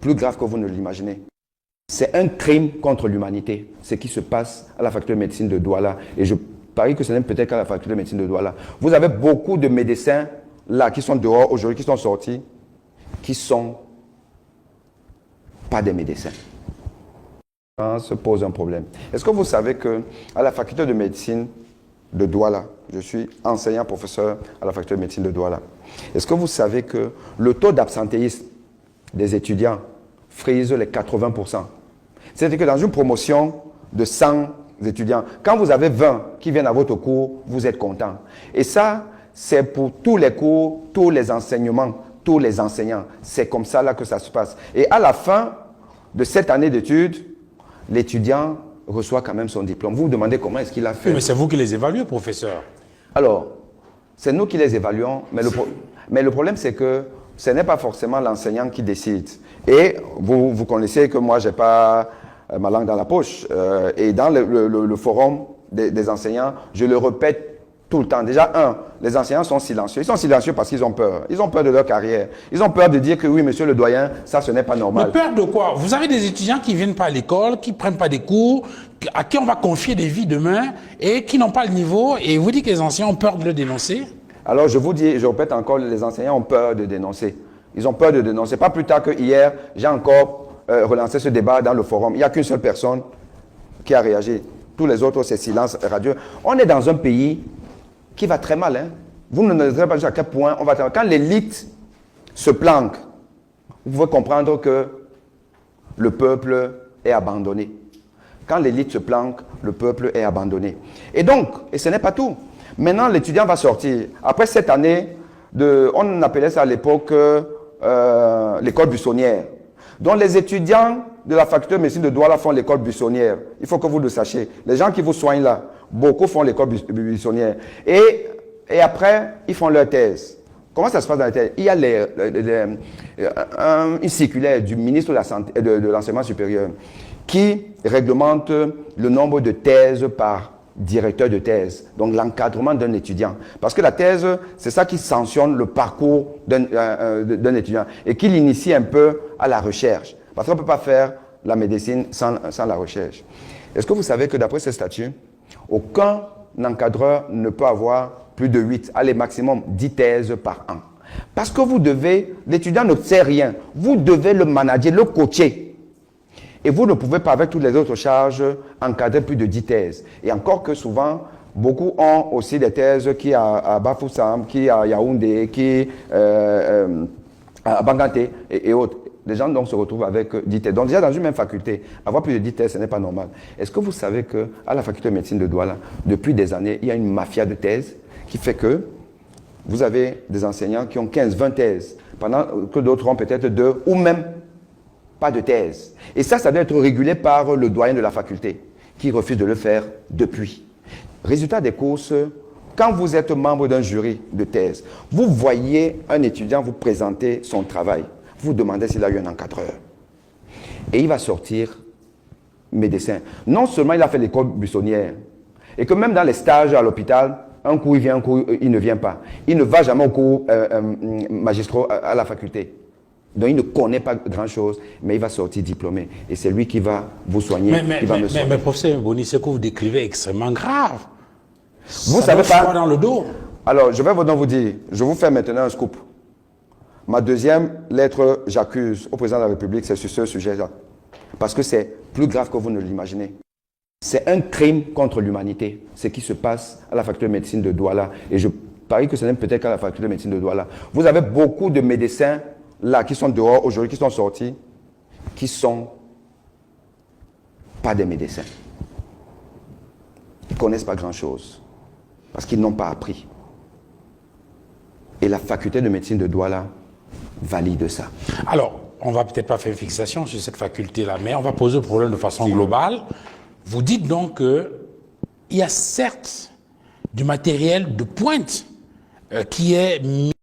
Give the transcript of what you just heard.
plus grave que vous ne l'imaginez. C'est un crime contre l'humanité, ce qui se passe à la faculté de médecine de Douala. Et je parie que ce n'est peut-être qu'à la faculté de médecine de Douala. Vous avez beaucoup de médecins là qui sont dehors aujourd'hui, qui sont sortis, qui ne sont pas des médecins. Ça se pose un problème. Est-ce que vous savez qu'à la faculté de médecine de Douala, je suis enseignant professeur à la faculté de médecine de Douala, est-ce que vous savez que le taux d'absentéisme des étudiants frise les 80%? C'est-à-dire que dans une promotion de 100 étudiants, quand vous avez 20 qui viennent à votre cours, vous êtes content. Et ça, c'est pour tous les cours, tous les enseignements, tous les enseignants. C'est comme ça là que ça se passe. Et à la fin de cette année d'études, l'étudiant reçoit quand même son diplôme. Vous vous demandez comment est-ce qu'il a fait. Oui, mais c'est vous qui les évaluez, professeur. Alors, c'est nous qui les évaluons, mais le problème c'est que ce n'est pas forcément l'enseignant qui décide. Et vous connaissez que moi, je n'ai pas ma langue dans la poche. Et dans le forum des enseignants, je le répète tout le temps. Déjà, les enseignants sont silencieux. Ils sont silencieux parce qu'ils ont peur. Ils ont peur de leur carrière. Ils ont peur de dire que oui, monsieur le doyen, ça, ce n'est pas normal. Mais peur de quoi? Vous avez des étudiants qui ne viennent pas à l'école, qui ne prennent pas des cours, à qui on va confier des vies demain et qui n'ont pas le niveau. Et vous dites que les enseignants ont peur de le dénoncer? Alors, je vous dis, je répète encore, les enseignants ont peur de dénoncer. Ils ont peur de dénoncer. Pas plus tard que hier, j'ai encore relancé ce débat dans le forum. Il n'y a qu'une seule personne qui a réagi. Tous les autres, c'est silence radieux. On est dans un pays qui va très mal. Hein? Vous ne savez pas à quel point on va très mal. Quand l'élite se planque, vous pouvez comprendre que le peuple est abandonné. Quand l'élite se planque, le peuple est abandonné. Et donc, et ce n'est pas tout. Maintenant, l'étudiant va sortir. Après cette année, on appelait ça à l'époque l'école buissonnière. Donc les étudiants de la faculté de médecine de Douala font l'école buissonnière. Il faut que vous le sachiez. Les gens qui vous soignent là, beaucoup font l'école buissonnière. Et après, ils font leur thèse. Comment ça se passe dans la thèse? Il y a une circulaire du ministre de la Santé, de l'enseignement supérieur qui réglemente le nombre de thèses par directeur de thèse, donc l'encadrement d'un étudiant. Parce que la thèse, c'est ça qui sanctionne le parcours d'un étudiant et qui l'initie un peu à la recherche. Parce qu'on ne peut pas faire la médecine sans la recherche. Est-ce que vous savez que d'après ces statuts, aucun encadreur ne peut avoir plus de 8, allez maximum 10 thèses par an. Parce que vous devez, l'étudiant ne sait rien, vous devez le manager, le coacher. Et vous ne pouvez pas, avec toutes les autres charges, encadrer plus de 10 thèses. Et encore que souvent, beaucoup ont aussi des thèses qui à Bafoussam, qui à Yaoundé, qui à Banganté et autres. Les gens donc se retrouvent avec 10 thèses. Donc déjà dans une même faculté, avoir plus de 10 thèses, ce n'est pas normal. Est-ce que vous savez qu'à la faculté de médecine de Douala, depuis des années, il y a une mafia de thèses qui fait que vous avez des enseignants qui ont 15, 20 thèses, pendant que d'autres ont peut-être 2 ou même pas de thèse. Et ça doit être régulé par le doyen de la faculté, qui refuse de le faire depuis. Résultat des courses, quand vous êtes membre d'un jury de thèse, vous voyez un étudiant vous présenter son travail, vous demandez s'il a eu un encadreur. Et il va sortir médecin. Non seulement il a fait l'école buissonnière, et que même dans les stages à l'hôpital, un coup il vient, un coup il ne vient pas. Il ne va jamais au cours magistraux à la faculté. Donc il ne connaît pas grand-chose, mais il va sortir diplômé. Et c'est lui qui va vous soigner, qui va me soigner. Mais professeur Boni, ce que vous décrivez est extrêmement grave. Vous savez pas dans le dos. Alors, je vais vous dire, je vous fais maintenant un scoop. Ma deuxième lettre, j'accuse au président de la République, c'est sur ce sujet-là. Parce que c'est plus grave que vous ne l'imaginez. C'est un crime contre l'humanité, ce qui se passe à la faculté de médecine de Douala. Et je parie que ce n'est peut-être qu'à la faculté de médecine de Douala. Vous avez beaucoup de médecins là qui sont dehors aujourd'hui, qui sont sortis, qui ne sont pas des médecins. Ils ne connaissent pas grand-chose parce qu'ils n'ont pas appris. Et la faculté de médecine de Douala valide ça. Alors, on ne va peut-être pas faire une fixation sur cette faculté-là, mais on va poser le problème de façon globale. Vous dites donc qu'il y a certes du matériel de pointe qui est mis